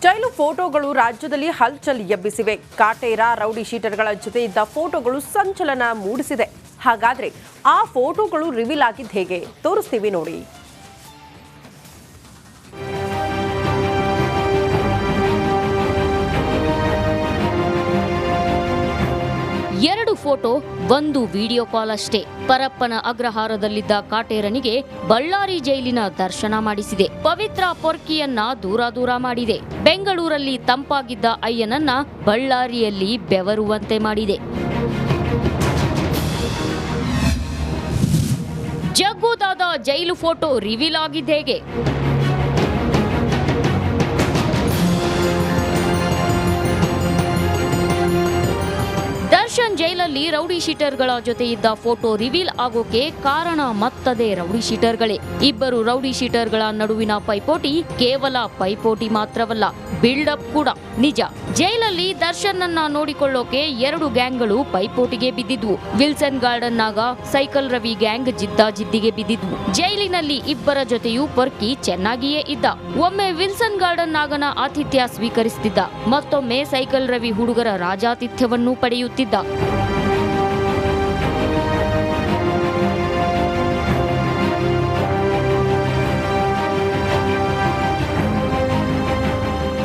ಜೈಲು ಫೋಟೋಗಳು ರಾಜ್ಯದಲ್ಲಿ ಹಲ್ಚಲ್ ಎಬ್ಬಿಸಿವೆ. ಕಾಟೇರ ರೌಡಿ ಶೀಟರ್ಗಳ ಜೊತೆ ಇದ್ದ ಫೋಟೋಗಳು ಸಂಚಲನ ಮೂಡಿಸಿದೆ. ಹಾಗಾದ್ರೆ ಆ ಫೋಟೋಗಳು ರಿವೀಲ್ ಆಗಿದ್ದು ಹೇಗೆ ತೋರಿಸ್ತೀವಿ ನೋಡಿ. ಎರಡು ಫೋಟೋ, ಒಂದು ವಿಡಿಯೋ ಕಾಲ್ ಅಷ್ಟೇ ಪರಪ್ಪನ ಅಗ್ರಹಾರದಲ್ಲಿದ್ದ ಕಾಟೇರನಿಗೆ ಬಳ್ಳಾರಿ ಜೈಲಿನ ದರ್ಶನ ಮಾಡಿಸಿದೆ. ಪವಿತ್ರ ಪೊರ್ಕಿಯನ್ನ ದೂರ ಮಾಡಿದೆ. ಬೆಂಗಳೂರಲ್ಲಿ ತಂಪಾಗಿದ್ದ ಅಯ್ಯನನ್ನ ಬಳ್ಳಾರಿಯಲ್ಲಿ ಬೆವರುವಂತೆ ಮಾಡಿದೆ. ಜಗ್ಗುದಾದ ಜೈಲು ಫೋಟೋ ರಿವೀಲ್ ಆಗಿದ್ದೇಗೆ? ದರ್ಶನ್ ಜೈಲಲ್ಲಿ ರೌಡಿ ಶೀಟರ್ಗಳ ಜೊತೆ ಇದ್ದ ಫೋಟೋ ರಿವೀಲ್ ಆಗೋಕೆ ಕಾರಣ ಮತ್ತದೇ ರೌಡಿ ಶೀಟರ್ಗಳೇ. ಇಬ್ಬರು ರೌಡಿ ಶೀಟರ್ಗಳ ನಡುವಿನ ಪೈಪೋಟಿ ಕೇವಲ ಪೈಪೋಟಿ ಮಾತ್ರವಲ್ಲ, ಬಿಲ್ಡಪ್ ಕೂಡ. ನಿಜ, ಜೈಲಲ್ಲಿ ದರ್ಶನ್ ಅನ್ನ ನೋಡಿಕೊಳ್ಳೋಕೆ ಎರಡು ಗ್ಯಾಂಗ್ಗಳು ಪೈಪೋಟಿಗೆ ಬಿದ್ದಿದ್ವು. ವಿಲ್ಸನ್ ಗಾರ್ಡನ್ ನಾಗ ಸೈಕಲ್ ರವಿ ಗ್ಯಾಂಗ್ ಜಿದ್ದಿಗೆ ಬಿದ್ದಿದ್ವು. ಜೈಲಿನಲ್ಲಿ ಇಬ್ಬರ ಜೊತೆಯೂ ಪೊರ್ಕಿ ಚೆನ್ನಾಗಿಯೇ ಇದ್ದ. ಒಮ್ಮೆ ವಿಲ್ಸನ್ ಗಾರ್ಡನ್ ನಾಗನ ಆತಿಥ್ಯ ಸ್ವೀಕರಿಸುತ್ತಿದ್ದ, ಮತ್ತೊಮ್ಮೆ ಸೈಕಲ್ ರವಿ ಹುಡುಗರ ರಾಜಾತಿಥ್ಯವನ್ನೂ ಪಡೆಯುತ್ತಿದ್ದ.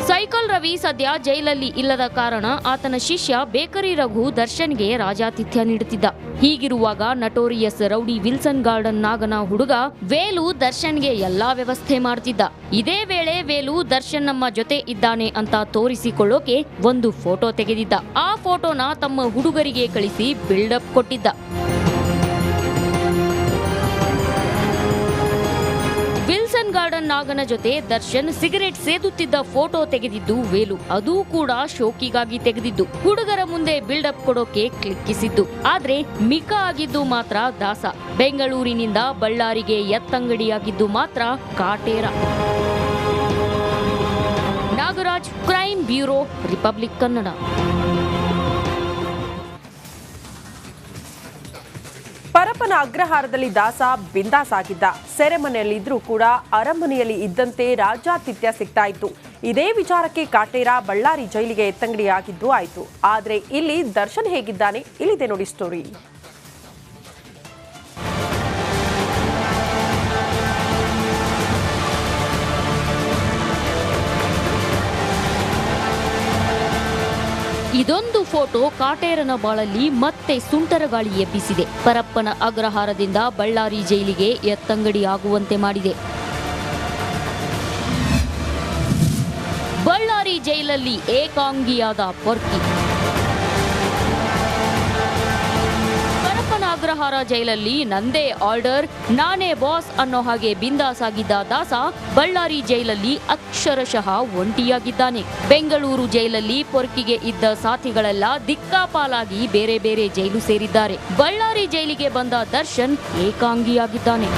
ಸೈಕಲ್ ರವಿ ಸದ್ಯ ಜೈಲಲ್ಲಿ ಇಲ್ಲದ ಕಾರಣ ಆತನ ಶಿಷ್ಯ ಬೇಕರಿ ರಘು ದರ್ಶನ್ಗೆ ರಾಜಾತಿಥ್ಯ ನೀಡುತ್ತಿದ್ದ. ಹೀಗಿರುವಾಗ ನಟೋರಿಯಸ್ ರೌಡಿ ವಿಲ್ಸನ್ ಗಾರ್ಡನ್ ನಾಗನ ಹುಡುಗ ವೇಲು ದರ್ಶನ್ಗೆ ಎಲ್ಲಾ ವ್ಯವಸ್ಥೆ ಮಾಡ್ತಿದ್ದ. ಇದೇ ವೇಳೆ ವೇಲು ದರ್ಶನ್ ನಮ್ಮ ಜೊತೆ ಇದ್ದಾನೆ ಅಂತ ತೋರಿಸಿಕೊಳ್ಳೋಕೆ ಒಂದು ಫೋಟೋ ತೆಗೆದಿದ್ದ. ಆ ಫೋಟೋನ ತಮ್ಮ ಹುಡುಗರಿಗೆ ಕಳಿಸಿ ಬಿಲ್ಡಪ್ ಕೊಟ್ಟಿದ್ದ. ವಿಲ್ಸನ್ ಗಾರ್ಡನ್ ನಾಗನ ಜೊತೆ ದರ್ಶನ್ ಸಿಗರೆಟ್ ಸೇದುತ್ತಿದ್ದ ಫೋಟೋ ತೆಗೆದಿದ್ದು ವೇಲು. ಅದೂ ಕೂಡ ಶೋಕಿಗಾಗಿ ತೆಗೆದಿದ್ದು. ಹುಡುಗರ ಮುಂದೆ ಬಿಲ್ಡಪ್ ಕೊಡೋಕೆ ಕ್ಲಿಕ್ಕಿಸಿದ್ದು. ಆದ್ರೆ ಮಿಕ ಆಗಿದ್ದು ಮಾತ್ರ ದಾಸ. ಬೆಂಗಳೂರಿನಿಂದ ಬಳ್ಳಾರಿಗೆ ಎತ್ತಂಗಡಿಯಾಗಿದ್ದು ಮಾತ್ರ Katera. Nagaraj, crime bureau, Republic Kannada. Parappana ಅಗ್ರಹಾರದಲ್ಲಿ ದಾಸ ಬಿಂದಾಸ್ ಆಗಿದ್ದ. ಸೆರೆಮನೆಯಲ್ಲಿದ್ರೂ ಕೂಡ ಅರಮನೆಯಲ್ಲಿ ಇದ್ದಂತೆ ರಾಜಾತಿಥ್ಯ ಸಿಗ್ತಾ ಇತ್ತು. ಇದೇ ವಿಚಾರಕ್ಕೆ ಕಾಟೇರ ಬಳ್ಳಾರಿ ಜೈಲಿಗೆ ಎತ್ತಂಗಡಿಯಾಗಿದ್ದು ಆಯ್ತು. ಆದ್ರೆ ಇಲ್ಲಿ ದರ್ಶನ್ ಹೇಗಿದ್ದಾನೆ, ಇಲ್ಲಿದೆ ನೋಡಿ ಸ್ಟೋರಿ. ಇದೊಂದು ಫೋಟೋ ಕಾಟೇರನ ಬಾಳಲ್ಲಿ ಮತ್ತೆ ಸುಂಟರ ಗಾಳಿ ಎಬ್ಬಿಸಿದೆ. ಪರಪ್ಪನ ಅಗ್ರಹಾರದಿಂದ ಬಳ್ಳಾರಿ ಜೈಲಿಗೆ ಎತ್ತಂಗಡಿ ಆಗುವಂತೆ ಮಾಡಿದೆ. ಬಳ್ಳಾರಿ ಜೈಲಲ್ಲಿ ಏಕಾಂಗಿಯಾದ ಪೊರ್ಕಿ. ಪರಪ್ಪನ ಅಗ್ರಹಾರ ಜೈಲಲ್ಲಿ ನಂದೇ ಆರ್ಡರ್, ನಾನೇ ಬಾಸ್ ಅನ್ನೋ ಹಾಗೆ ಬಿಂದಾಸ್ ಆಗಿದ್ದ ದಾಸ ಬಳ್ಳಾರಿ ಜೈಲಲ್ಲಿ ಅಕ್ಷರಶಃ ಒಂಟಿಯಾಗಿದ್ದಾನೆ. ಬೆಂಗಳೂರು ಜೈಲಲ್ಲಿ ಪೊರ್ಕಿಗೆ ಇದ್ದ ಸಾಥಿಗಳೆಲ್ಲ ದಿಕ್ಕಾಪಾಲಾಗಿ ಬೇರೆ ಬೇರೆ ಜೈಲು ಸೇರಿದ್ದಾರೆ. ಬಳ್ಳಾರಿ ಜೈಲಿಗೆ ಬಂದ ದರ್ಶನ್ ಏಕಾಂಗಿಯಾಗಿದ್ದಾನೆ.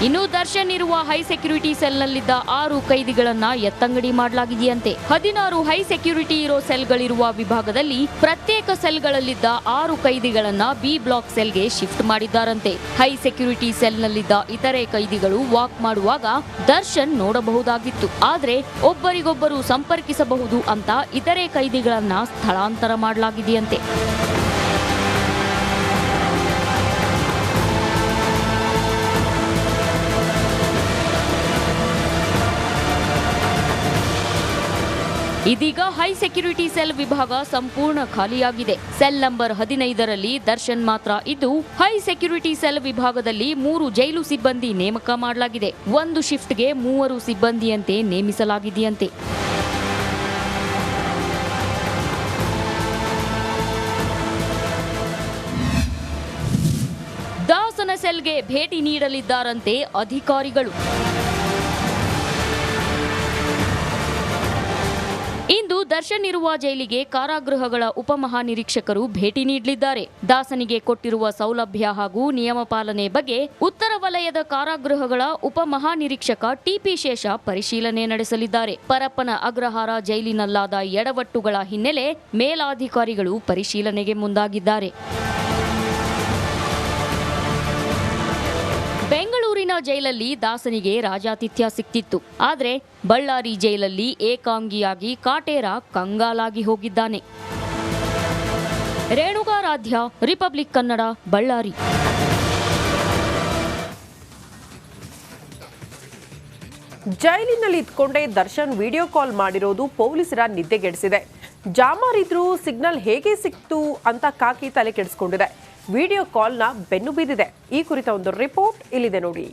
ಇನ್ನು ದರ್ಶನ್ ಇರುವ ಹೈ ಸೆಕ್ಯೂರಿಟಿ ಸೆಲ್ನಲ್ಲಿದ್ದ 6 ಕೈದಿಗಳನ್ನ ಎತ್ತಂಗಡಿ ಮಾಡಲಾಗಿದೆಯಂತೆ. 16 ಹೈ ಸೆಕ್ಯೂರಿಟಿ ಇರೋ ಸೆಲ್ಗಳಿರುವ ವಿಭಾಗದಲ್ಲಿ ಪ್ರತ್ಯೇಕ ಸೆಲ್ಗಳಲ್ಲಿದ್ದ 6 ಕೈದಿಗಳನ್ನ ಬಿ ಬ್ಲಾಕ್ ಸೆಲ್ಗೆ ಶಿಫ್ಟ್ ಮಾಡಿದ್ದಾರಂತೆ. ಹೈ ಸೆಕ್ಯೂರಿಟಿ ಸೆಲ್ನಲ್ಲಿದ್ದ ಇತರೆ ಕೈದಿಗಳು ವಾಕ್ ಮಾಡುವಾಗ ದರ್ಶನ್ ನೋಡಬಹುದಾಗಿತ್ತು. ಆದ್ರೆ ಒಬ್ಬರಿಗೊಬ್ಬರು ಸಂಪರ್ಕಿಸಬಹುದು ಅಂತ ಇತರೆ ಕೈದಿಗಳನ್ನ ಸ್ಥಳಾಂತರ ಮಾಡಲಾಗಿದೆಯಂತೆ. ಇದೀಗ ಹೈ ಸೆಕ್ಯೂರಿಟಿ ಸೆಲ್ ವಿಭಾಗ ಸಂಪೂರ್ಣ ಖಾಲಿಯಾಗಿದೆ. ಸೆಲ್ ನಂಬರ್ 15ರಲ್ಲಿ ದರ್ಶನ್ ಮಾತ್ರ ಇದ್ದು, ಹೈ ಸೆಕ್ಯೂರಿಟಿ ಸೆಲ್ ವಿಭಾಗದಲ್ಲಿ 3 ಜೈಲು ಸಿಬ್ಬಂದಿ ನೇಮಕ ಮಾಡಲಾಗಿದೆ. ಒಂದು ಶಿಫ್ಟ್ಗೆ 3 ಸಿಬ್ಬಂದಿಯಂತೆ ನೇಮಿಸಲಾಗಿದೆಯಂತೆ. ದಾಸನ ಸೆಲ್ಗೆ ಭೇಟಿ ನೀಡಲಿದ್ದಾರಂತೆ ಅಧಿಕಾರಿಗಳು. ಇಂದು ದರ್ಶನ್ ಇರುವ ಜೈಲಿಗೆ ಕಾರಾಗೃಹಗಳ ಉಪಮಹಾನಿರೀಕ್ಷಕರು ಭೇಟಿ ನೀಡಲಿದ್ದಾರೆ. ದಾಸನಿಗೆ ಕೊಟ್ಟಿರುವ ಸೌಲಭ್ಯ ಹಾಗೂ ನಿಯಮ ಪಾಲನೆ ಬಗ್ಗೆ ಉತ್ತರ ವಲಯದ ಕಾರಾಗೃಹಗಳ ಉಪಮಹಾನಿರೀಕ್ಷಕ ಟಿಪಿ ಶೇಷ ಪರಿಶೀಲನೆ ನಡೆಸಲಿದ್ದಾರೆ. ಪರಪ್ಪನ ಅಗ್ರಹಾರ ಜೈಲಿನಲ್ಲಾದ ಎಡವಟ್ಟುಗಳ ಹಿನ್ನೆಲೆ ಮೇಲಾಧಿಕಾರಿಗಳು ಪರಿಶೀಲನೆಗೆ ಮುಂದಾಗಿದ್ದಾರೆ. ಬೆಂಗಳೂರಿನ ಜೈಲಲ್ಲಿ ದಾಸನಿಗೆ ರಾಜಾತಿಥ್ಯ ಸಿಕ್ತಿತ್ತು. ಆದರೆ ಬಳ್ಳಾರಿ ಜೈಲಲ್ಲಿ ಏಕಾಂಗಿಯಾಗಿ ಕಾಟೇರ ಕಂಗಾಲಾಗಿ ಹೋಗಿದ್ದಾನೆ. ರೇಣುಕಾರಾಧ್ಯ, ರಿಪಬ್ಲಿಕ್ ಕನ್ನಡ, ಬಳ್ಳಾರಿ. ಜೈಲಿನಲ್ಲಿ ಇದ್ಕೊಂಡೇ ದರ್ಶನ್ ವಿಡಿಯೋ ಕಾಲ್ ಮಾಡಿರೋದು ಪೊಲೀಸರ ನಿದ್ದೆಗೆಡಿಸಿದೆ. ಜಾಮಾರಿದ್ರೂ ಸಿಗ್ನಲ್ ಹೇಗೆ ಸಿಕ್ತು ಅಂತ ಕಾಕಿ ತಲೆ ಕೆಡಿಸ್ಕೊಂಡಿದೆ. ವಿಡಿಯೋ ಕಾಲ್ನ ಬೆನ್ನು ಬಿದ್ದಿದೆ. ಈ ಕುರಿತ ಒಂದು ರಿಪೋರ್ಟ್ ಇಲ್ಲಿದೆ ನೋಡಿ.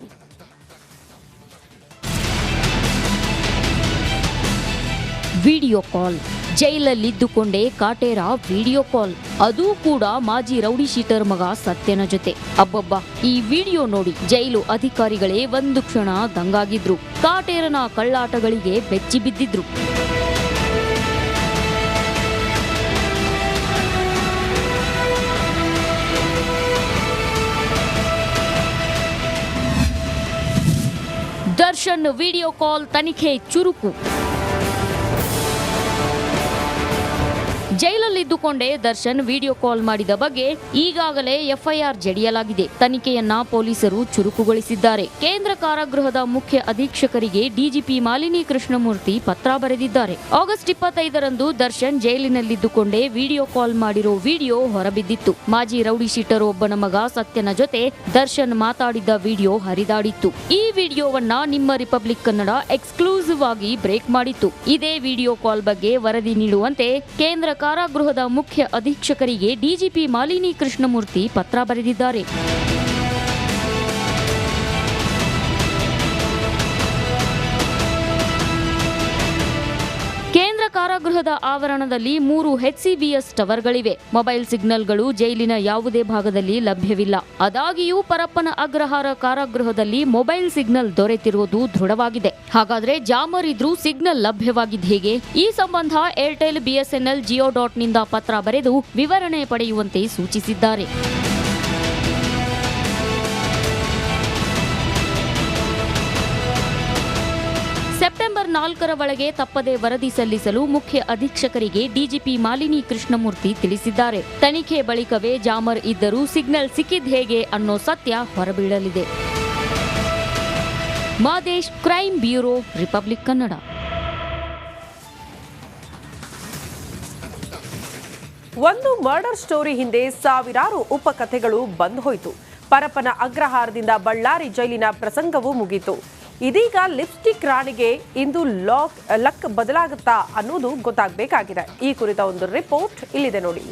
Video call. ಜೈಲಲ್ಲಿದ್ದುಕೊಂಡೇ ಕಾಟೇರ ವಿಡಿಯೋ ಕಾಲ್, ಅದೂ ಕೂಡ ಮಾಜಿ ರೌಡಿ ಶೀಟರ್ ಮಗ ಸತ್ಯನ ಜೊತೆ. ಅಬ್ಬಬ್ಬಾ, ಈ ವಿಡಿಯೋ ನೋಡಿ ಜೈಲು ಅಧಿಕಾರಿಗಳೇ ಒಂದು ಕ್ಷಣ ದಂಗಾಗಿದ್ರು. ಕಾಟೇರನ ಕಳ್ಳಾಟಗಳಿಗೆ ಬೆಚ್ಚಿ ಬಿದ್ದಿದ್ರು. ದರ್ಶನ್ ವಿಡಿಯೋ ಕಾಲ್ ತನಿಖೆ ಚುರುಕು. ಜೈಲಲ್ಲಿದ್ದುಕೊಂಡೇ ದರ್ಶನ್ ವಿಡಿಯೋ ಕಾಲ್ ಮಾಡಿದ ಬಗ್ಗೆ ಈಗಾಗಲೇ ಎಫ್ಐಆರ್ ಜಡಿಯಲಾಗಿದೆ. ತನಿಖೆಯನ್ನ ಪೊಲೀಸರು ಚುರುಕುಗೊಳಿಸಿದ್ದಾರೆ. ಕೇಂದ್ರ ಕಾರಾಗೃಹದ ಮುಖ್ಯ ಅಧೀಕ್ಷಕರಿಗೆ ಡಿಜಿಪಿ ಮಾಲಿನಿ ಕೃಷ್ಣಮೂರ್ತಿ ಪತ್ರ ಬರೆದಿದ್ದಾರೆ. ಆಗಸ್ಟ್ 25ರಂದು ದರ್ಶನ್ ಜೈಲಿನಲ್ಲಿದ್ದುಕೊಂಡೇ ವಿಡಿಯೋ ಕಾಲ್ ಮಾಡಿರೋ ವಿಡಿಯೋ ಹೊರಬಿದ್ದಿತ್ತು. ಮಾಜಿ ರೌಡಿ ಶೀಟರ್ ಒಬ್ಬನ ಮಗ ಸತ್ಯನ ಜೊತೆ ದರ್ಶನ್ ಮಾತಾಡಿದ್ದ ವಿಡಿಯೋ ಹರಿದಾಡಿತ್ತು. ಈ ವಿಡಿಯೋವನ್ನ ನಿಮ್ಮ ರಿಪಬ್ಲಿಕ್ ಕನ್ನಡ ಎಕ್ಸ್ಕ್ಲೂಸಿವ್ ಆಗಿ ಬ್ರೇಕ್ ಮಾಡಿತ್ತು. ಇದೇ ವಿಡಿಯೋ ಕಾಲ್ ಬಗ್ಗೆ ವರದಿ ನೀಡುವಂತೆ ಕೇಂದ್ರ ಕಾರಾಗೃಹದ ಮುಖ್ಯ ಅಧೀಕ್ಷಕರಿಗೆ ಡಿಜಿಪಿ ಮಾಲಿನಿ ಕೃಷ್ಣಮೂರ್ತಿ ಪತ್ರ ಬರೆದಿದ್ದಾರೆ. ಕೇಂದ್ರ ಕಾರಾಗೃಹದ ಆವರಣದಲ್ಲಿ 3 HCBS ಟವರ್ಗಳಿವೆ. ಮೊಬೈಲ್ ಸಿಗ್ನಲ್ಗಳು ಜೈಲಿನ ಯಾವುದೇ ಭಾಗದಲ್ಲಿ ಲಭ್ಯವಿಲ್ಲ. ಆದಾಗಿಯೂ ಪರಪ್ಪನ ಅಗ್ರಹಾರ ಕಾರಾಗೃಹದಲ್ಲಿ ಮೊಬೈಲ್ ಸಿಗ್ನಲ್ ದೊರೆತಿರುವುದು ದೃಢವಾಗಿದೆ. ಹಾಗಾದ್ರೆ ಜಾಮರ್ ಇದ್ರೂ ಸಿಗ್ನಲ್ ಲಭ್ಯವಾಗಿದ್ದು ಹೇಗೆ? ಈ ಸಂಬಂಧ ಏರ್ಟೆಲ್, BSNL, ಜಿಯೋ.ನಿಂದ ಪತ್ರ ಬರೆದು ವಿವರಣೆ ಪಡೆಯುವಂತೆ ಸೂಚಿಸಿದ್ದಾರೆ. ಸೆಪ್ಟೆಂಬರ್ 4ರ ಒಳಗೆ ತಪ್ಪದೆ ವರದಿ ಸಲ್ಲಿಸಲು ಮುಖ್ಯ ಅಧೀಕ್ಷಕರಿಗೆ ಡಿಜಿಪಿ ಮಾಲಿನಿ ಕೃಷ್ಣಮೂರ್ತಿ ತಿಳಿಸಿದ್ದಾರೆ. ತನಿಖೆ ಬಳಿಕವೇ ಜಾಮರ್ ಇದ್ದರೂ ಸಿಗ್ನಲ್ ಸಿಕ್ಕಿದ್ ಹೇಗೆ ಅನ್ನೋ ಸತ್ಯ ಹೊರಬೀಳಲಿದೆ. Madesh, crime bureau, Republic Kannada. ಒಂದು ಮರ್ಡರ್ ಸ್ಟೋರಿ ಹಿಂದೆ ಸಾವಿರಾರು ಉಪಕಥೆಗಳು ಬಂದು ಹೋಯಿತು. ಪರಪ್ಪನ ಅಗ್ರಹಾರದಿಂದ ಬಳ್ಳಾರಿ ಜೈಲಿನ ಪ್ರಸಂಗವೂ ಮುಗಿತು. ಇದೀಗ ಲಿಪ್ಸ್ಟಿಕ್ ರಾಣಿಗೆ ಇಂದು ಲಕ್ ಬದಲಾಗುತ್ತಾ ಅನ್ನೋದು ಗೊತ್ತಾಗಬೇಕಾಗಿದೆ. ಈ ಕುರಿತ ಒಂದು ರಿಪೋರ್ಟ್ ಇಲ್ಲಿದೆ ನೋಡಿ.